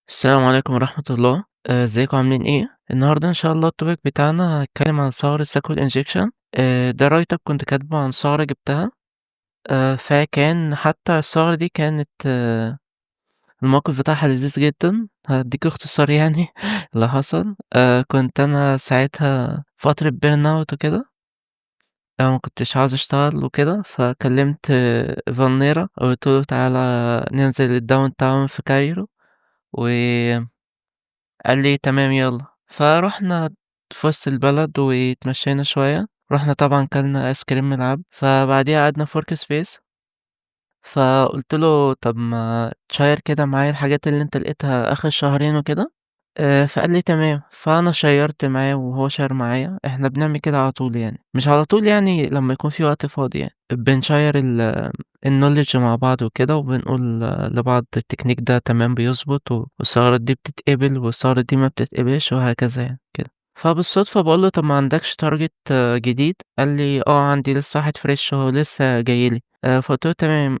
السلام عليكم ورحمة الله، إزيكم عاملين إيه؟ النهارده إن شاء الله الtopic بتاعنا هنتكلم عن ثغرة SQL injection. ده write up كنت كاتبه عن ثغرة جبتها. فكان حتى الثغرة دي كانت الموقف بتاعها لذيذ جدًا. هادّيك اختصار يعني اللي حصل. كنت أنا ساعتها فترة burnout وكده. ما كنتش عاوز أشتغل وكده، فكلمت فالنيرا وقُلت له تعالَ ننزل الdowntown في كايرو و قال لي: "تمام يالّا." فرُحنا في وسط البلد واتمشينا شوية، رُحنا طبعًا كلنا آيس كريم من العبد، فبعديها قعدنا في work space. فقُلت له: "طب ما تشيّر كده معايا الحاجات اللي أنت لقيتها آخر شهرين وكده." فقال لي: "تمام." فأنا شيّرت معاه وهو شيّر معايا، إحنا بنعمل كده على طول يعني، مش على طول يعني لمّا يكون في وقت فاضي يعني، بنشيّر الknowledge مع بعض وكده، وبنقول لبعض التكنيك ده تمام بيضبط، والثغرات دي بتتقبل، والثغرة دي ما بتتقبلش، وهكذا يعني كده. فبالصدفة باقول له: "طب ما عندكش target جديد؟" قال لي: "آه عندي لسه واحد فريش أهو لسه جاي لي." فقُلت له: "تمام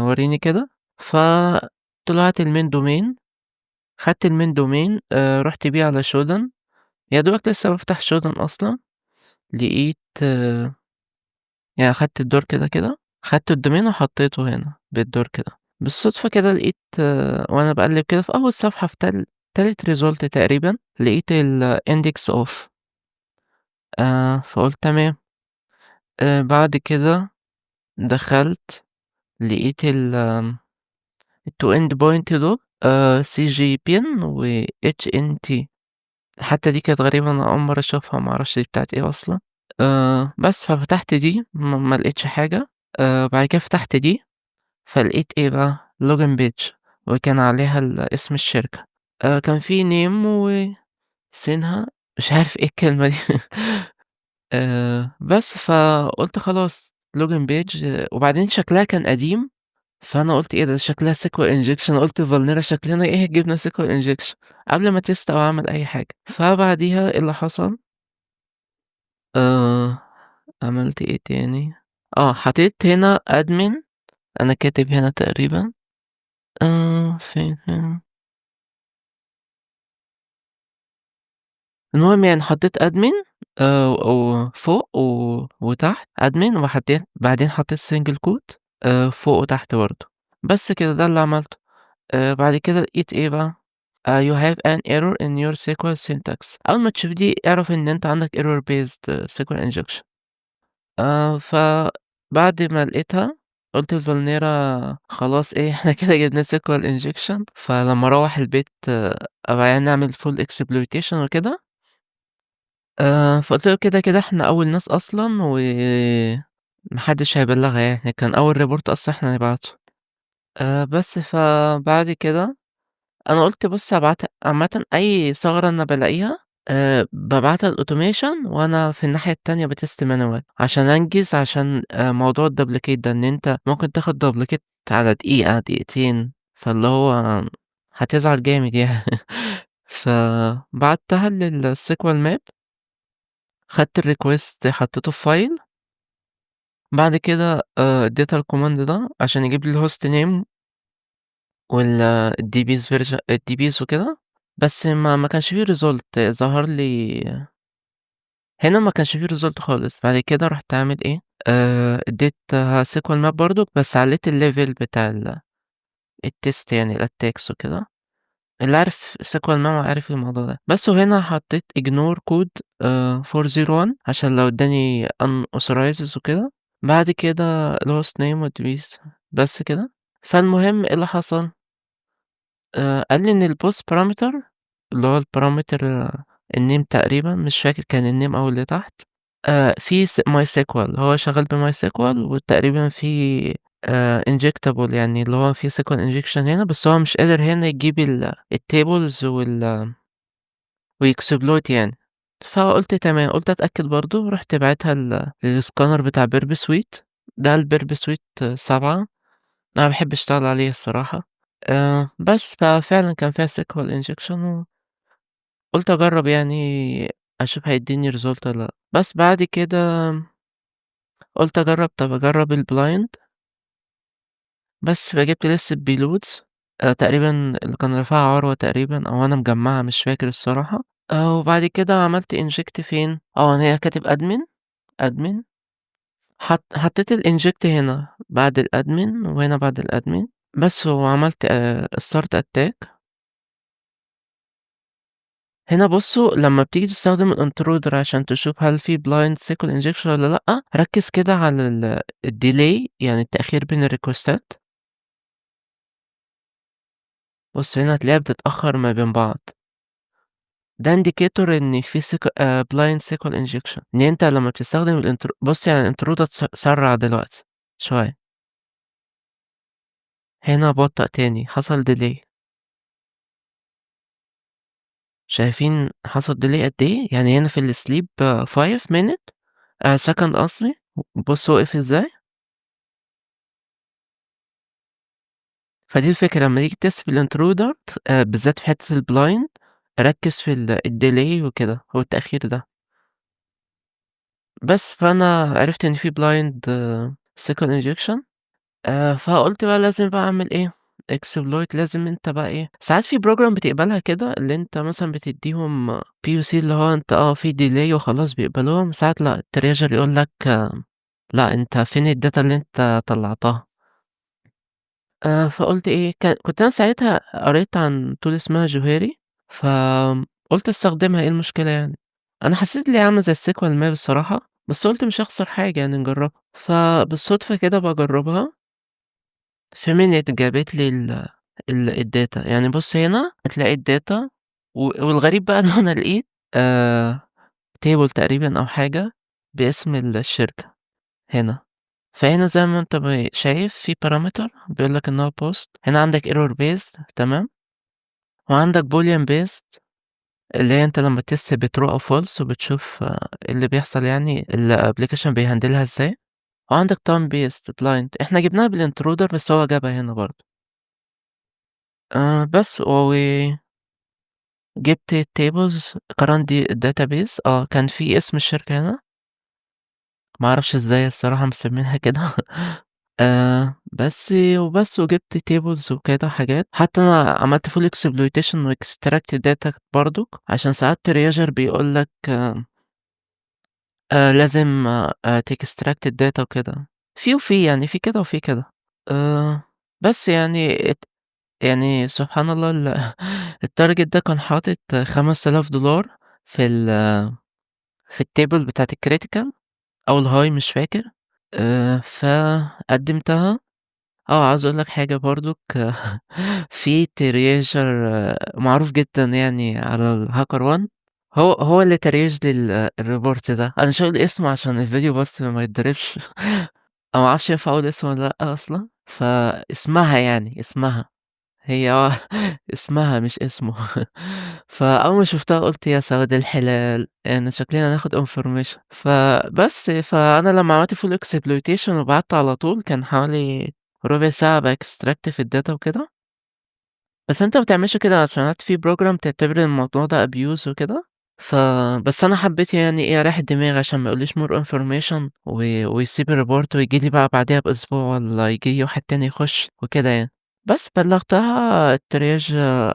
ورّيني كده." فقُلت له: "هات الmain domain." خدت الmain domain رُحت بيه على shodan. يا دوبك لسه بافتح shodan أصلًا، لقيت يعني أخدت الدور كده، خدت الdomain وحطيته هنا بالدور كده. بالصدفة كده لقيت وأنا باقلِّب كده في أول صفحة في تالت result تقريبًا، لقيت الindex off. فقُلت تمام. بعد كده دخلت لقيت الtwo end point دول CGPN وHNT. حتى دي كانت غريبة، أنا أول مرّة أشوفها، ما أعرفش دي بتاعة إيه أصلًا. بس ففتحت دي ما لقيتش حاجة. بعد كده فتحت دي، فلقيت إيه بقى login page وكان عليها اسم الشركة. كان في name وسينها، مش عارف إيه الكلمة دي. بس فقُلت خلاص login page. وبعدين شكلها كان قديم، فأنا قُلت إيه ده شكلها SQL injection، قُلت فالنيرا شكلنا إيه جِبنا SQL injection قبل ما أtest أو أعمل أي حاجة. فبعديها إيه اللي حصل، آآ عملت إيه تاني، حطيت هنا admin. أنا كاتب هنا تقريبًا فين. المهم يعني حطيت admin وفوق وتحت admin، بعدين حطيت single quote فوق وتحت برضه. بس كده ده اللي عملته. بعد كده لقيت إيه بقى، you have an error in your SQL syntax. أول ما تشوف دي اعرف إن أنت عندك error based SQL injection. فبعد ما لقيتها قُلت لفالنيرا خلاص إيه إحنا كده جبنا SQL injection. فلمّا أروّح البيت أبقى يعني نعمل full exploitation وكده. فقُلت له كده إحنا أول ناس أصلًا ما حدش هيبلّغها يعني، كان أول report أصلًا إحنا نبعته. بس فبعد كده أنا قُلت بُص هابعتها عامةً أي ثغرة أنا بالاقيها بابعتها للautomation وأنا في الناحية التانية باtest manual عشان أنجز، عشان موضوع الduplicate ده، إن أنت ممكن تاخد duplicate على دقيقة، دقيقتين، فاللي هو هتزعل جامد يعني. فبعتّها للSQL map، خدت الrequest حطيته في file. بعد كده اديتها الcommand ده عشان يجيب لي الhost name الDB's version الDB's وكده. بس ما كانش في result ظهر لي هنا، ما كانش في result خالص. بعد كده رُحت عامل إيه، اديتها SQL map برضه، بس علّيت الlevel بتاع الtest يعني الattacks وكده. اللي عارف SQL map عارف الموضوع ده. بس وهنا حطيت ignore code 401 عشان لو ادّاني unauthorized وكده. بعد كده الhost name والDB's بس كده. فالمهم إيه اللي حصل، قال لي إن الpost parameter اللي هو الparameter الname تقريبًا، مش فاكر كان الname أو اللي تحت. في MySQL، هو شغال بMySQL وتقريبًا في injectable يعني اللي هو في SQL injection هنا، بس هو مش قادر هنا يجيب الtables ويexploit يعني. فقُلت تمام، قُلت أتأكد برضه، رُحت باعتها للscanner بتاع Burp Suite. ده الBurp Suite 7، أنا باحب أشتغل عليه الصراحة. بس ففعلًا كان فيها SQL injection، وقُلت أجرّب يعني أشوف هيدّيني result والّا لأ. بس بعد كده قُلت أجرّب، طَب أجرّب الblind. بس فجِبت لسه الpayloads تقريبًا اللي كان رافعها عروة تقريبًا أو أنا مجمّعها مش فاكر الصراحة. وبعد كده عملت inject فين، هي كاتب admin حطيت الinject هنا بعد الadmin وهنا بعد الadmin بس وعملت start attack. هنا بُصّوا لمّا بتيجي تستخدم الintruder عشان تشوف هل في blind SQL injection والّا لأ، ركّز كده على الdelay يعني التأخير بين الريكوستات. بُص هنا هتلاقيها بتتأخر ما بين بعض. ده indicator إن في blind SQL injection إن أنت لمّا بتستخدم بُص يعني الintruder سرّع دلوقتي شوية، هنا بطأ تاني حصل delay. شايفين حصل delay قد إيه؟ يعني هنا في الsleep 5 minute second قصدي، بُص وقف إزاي؟ فدي الفكرة لمّا تيجي تحسب الintruder بالذات في حتة الblind ركّز في الdelay وكده، هو التأخير ده. بس، فأنا عرفت إن في blind SQL injection فقُلت بقى لازم بقى أعمل إيه، exploit لازم أنت بقى إيه، ساعات في program بتقبلها كده اللي أنت مثلًا بتدّيهم POC اللي هو أنت في delay وخلاص بيقبلوها، ساعات لأ الTreasure يقول لك لأ أنت فين الdata اللي أنت طلّعتها. فقُلت إيه، كنت أنا ساعتها قريت عن tool اسمها جوهري، فقُلت أستخدمها إيه المشكلة يعني، أنا حسيت اللي هي عاملة زي الSQL map الصراحة، بس قُلت مش هاخسر حاجة يعني نجرّبها، فبالصدفة كده باجرّبها في minute جابت لي الdata يعني بُص هنا هتلاقي الdata والغريب بقى إن أنا لقيت آآ table تقريبًا أو حاجة باسم الشركة هنا. فهنا زي ما أنت شايف في parameter بيقول لك إن هو post هنا عندك error based تمام، وعندك boolean based اللي هي أنت لمّا تست بtrue أو false وبتشوف إيه اللي بيحصل يعني الapplication بيهندلها إزاي، وعندك time based blind إحنا جبناها بالintruder بس هو جابها هنا برضه. بس جِبت tables current database كان في اسم الشركة هنا، ما أعرفش إزاي الصراحة مسمينها كده بس وجِبت tables وكده حاجات، حتى أنا عملت full exploitation وextract data برضه، عشان ساعات Treasure بيقول لك لازم تextract الdata وكده، في يعني في كده وفي كده. آآ بس يعني يعني سبحان الله الtarget ده كان حاطط $5000 في في الtable بتاعة الcritical أو الhigh مش فاكر، فقدّمتها. عاوز أقول لك حاجة برضُك في Treasure معروف جدًا يعني على الHackerOne هو اللي تريّج لي الreport ده، أنا مش هاقول اسمه عشان الفيديو بس ما يتضربش أنا ما أعرفش ينفع أقول اسمه والّا لأ أصلًا، فاسمها يعني اسمها. هي اسمها مش اسمه. فأول ما شُفتها قُلت يا سواد الحلال، إن شكلنا هناخد information فبس، فأنا لمّا عملت full exploitation وبعتّ على طول كان حوالي ربع ساعة باextract في الdata وكده، بس أنت ما بتعملش كده عشان عارف في program تعتبر الموضوع ده abuse وكده، بس أنا حبيت يعني إيه أريّح دماغي عشان ما يقوليش more information ويسيب الreport وييجي لي بقى بعديها بأسبوع والّا ييجي واحد تاني يخش وكده يعني. بس بلّغتها التريجة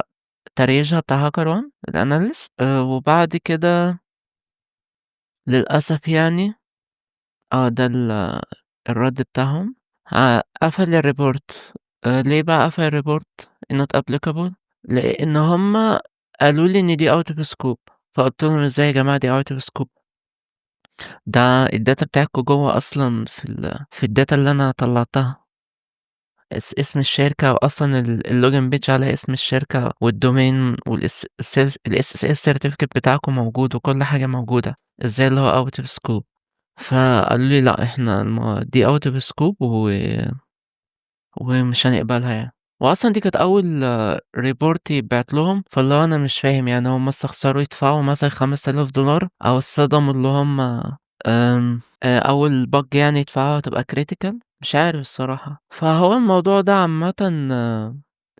بتاع HackerOne الanalyst وبعد كده للأسف يعني ده الرَد بتاعهم قفل الreport. ليه بقى قفل الreport not applicable؟ لإن هُم قالوا لي إن دي out of scope فقُلت لهم: "إزاي يا جماعة دي out of scope؟ ده الdata بتاعتكم جوّه أصلًا في الdata اللي أنا طلّعتها." اسم الشركة وأصلًا الlogin page عليها اسم الشركة والdomain الSSL certificate بتاعكم موجود وكل حاجة موجودة، إزاي اللي هو out of scope؟ فقالوا لي: "لأ إحنا دي out of scope ومش هنقبلها يعني." وأصلًا دي كانت أول report يتبعت لهم، فاللي هو أنا مش فاهم يعني هُم استخسروا يدفعوا مثلًا $5000 أو اتصدموا اللي هُم أول bug يعني يدفعوها هتبقى critical، مش عارف الصراحة. فهو الموضوع ده عامةً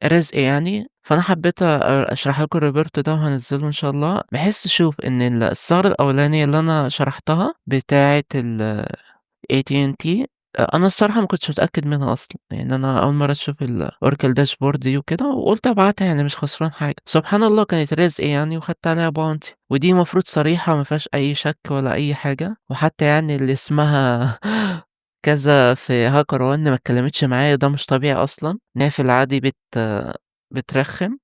رزق يعني، فأنا حبيت أشرح لكم الreport ده وهانزّله إن شاء الله، بحيث تشوف إن الثغرة الأولانية اللي أنا شرحتها بتاعة AT&T أنا الصراحة ما كنتش متأكد منها أصلًا، يعني أنا أول مرّة أشوف الOracle dashboard دي وكده، وقُلت أبعتها يعني مش خسران حاجة، سبحان الله كانت رزق يعني وخدت عليها bounty ودي المفروض صريحة ما فيهاش أي شك ولا أي حاجة، وحتى يعني اللي اسمها كذا في HackerOne ما اتكلمتش معايا وده مش طبيعي أصلًا، إن هي في العادي بترخّم.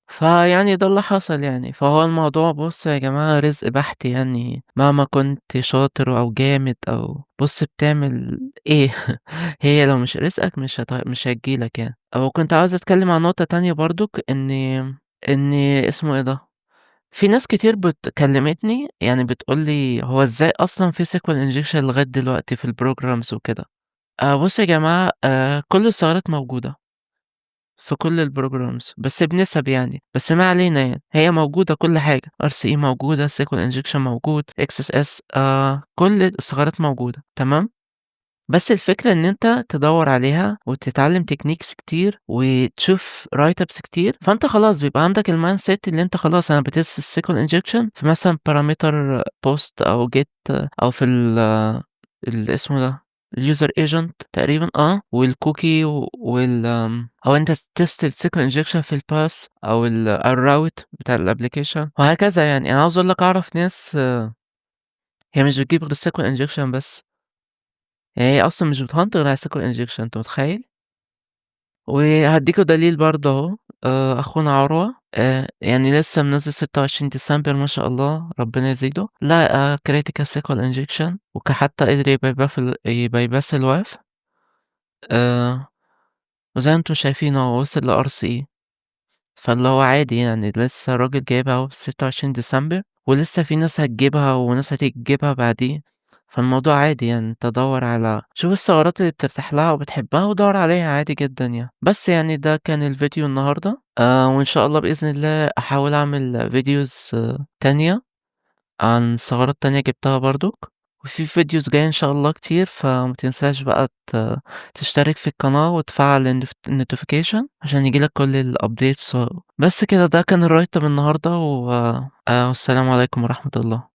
فيعني ده اللي حصل يعني، فهو الموضوع بُصّوا يا جماعة رزق بحت يعني، مهما كنت شاطر أو جامد أو بُص بتعمل إيه، هي لو مش رزقك مش هتيجي لك يعني. وكنت عاوز أتكلم عن نقطة تانية برضُك، إن اسمه إيه ده، في ناس كتير كلمتني يعني بتقول لي: "هو إزاي أصلًا في SQL injection لغاية دلوقتي في الprograms وكده؟" بُصّوا يا جماعة كل الثغرات موجودة. في كل الprograms بس بنسب يعني، بس ما علينا يعني، هي موجودة كل حاجة، RCE موجودة، SQL injection موجود، XSS كل الثغرات موجودة، تمام؟ بس الفكرة إن أنت تدوّر عليها وتتعلم techniques كتير وتشوف write ups كتير، فأنت خلاص بيبقى عندك الmindset اللي أنت خلاص أنا باتست الSQL injection في مثلًا parameter post أو get أو في اسمه ده الuser agent تقريبًا والcookie أو أنت تتست الSQL injection في الpath أو الroute بتاع الapplication وهكذا يعني. أنا عاوز أقول لك أعرف ناس هي مش بتجيب غير الSQL injection بس. يعني هي أصلًا مش بتهانت غير على الSQL injection أنت متخيّل؟ وهادّيكوا دليل برضه أهو، أخونا عروة يعني لسه منزّل 26 ديسمبر ما شاء الله ربنا يزيده، لقى critical SQL injection حتى قدر يbypass الWAF وزي ما أنتم شايفين أهو وصل لRCE فاللي هو عادي يعني لسه الراجل جايبها أهو في 26 ديسمبر ولسه في ناس هتجيبها وناس هتيجي تجيبها بعديه، فالموضوع عادي يعني أنت دَوّر على شوف الثغرات اللي بترتاح لها وبتحبها ودَوّر عليها عادي جدًا يعني. بس يعني ده كان الفيديو النهارده وإن شاء الله بإذن الله أحاول أعمل videos تانية عن ثغرات تانية جِبتها برضُك، وفي videos جاية إن شاء الله كتير، فما تنساش بقى تشترك في القناة وتفعّل الnotification عشان ييجي لك كل الupdates بس كده ده كان الwrite up النهارده والسلام عليكم ورحمة الله.